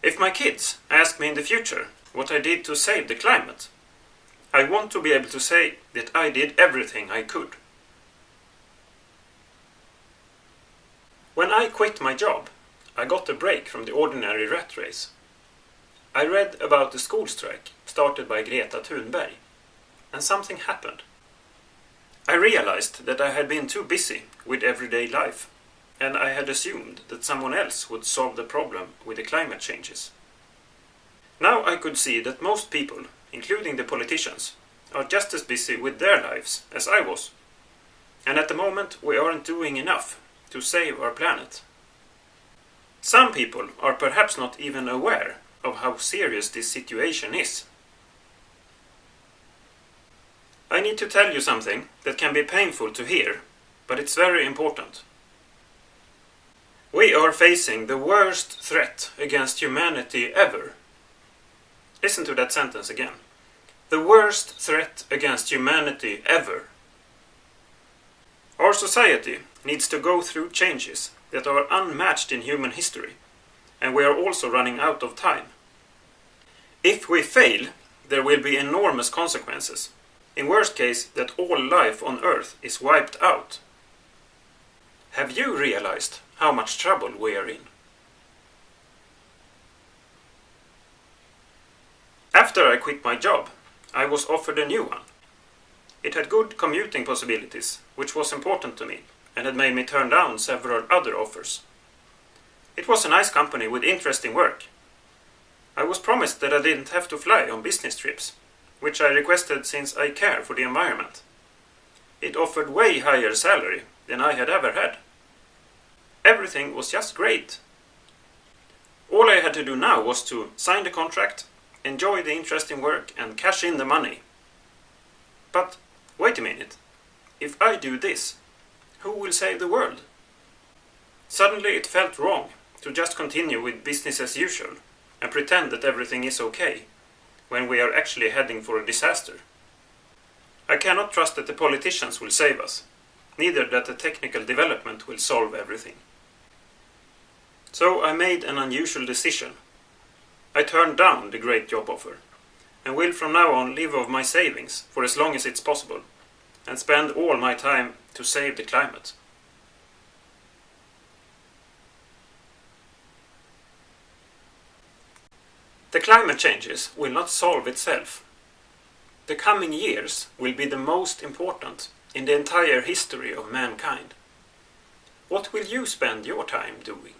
If my kids ask me in the future what I did to save the climate, I want to be able to say that I did everything I could. When I quit my job, I got a break from the ordinary rat race. I read about the school strike started by Greta Thunberg, and something happened. I realized that I had been too busy with everyday life, and I had assumed that someone else would solve the problem with the climate changes. Now I could see that most people, including the politicians, are just as busy with their lives as I was. And at the moment we aren't doing enough to save our planet. Some people are perhaps not even aware of how serious this situation is. I need to tell you something that can be painful to hear, but it's very important. We are facing the worst threat against humanity ever. Listen to that sentence again. The worst threat against humanity ever. Our society needs to go through changes that are unmatched in human history, and we are also running out of time. If we fail, there will be enormous consequences. In worst case, that all life on Earth is wiped out. Have you realized how much trouble we are in? After I quit my job, I was offered a new one. It had good commuting possibilities, which was important to me, and had made me turn down several other offers. It was a nice company with interesting work. I was promised that I didn't have to fly on business trips, which I requested since I care for the environment. It offered way higher salary than I had ever had. Everything was just great. All I had to do now was to sign the contract, enjoy the interesting work, and cash in the money. But wait a minute. If I do this, who will save the world? Suddenly it felt wrong to just continue with business as usual and pretend that everything is okay, when we are actually heading for a disaster. I cannot trust that the politicians will save us, neither that the technical development will solve everything. So I made an unusual decision. I turned down the great job offer, and will from now on live off my savings for as long as it's possible, and spend all my time to save the climate. The climate changes will not solve itself. The coming years will be the most important in the entire history of mankind. What will you spend your time doing?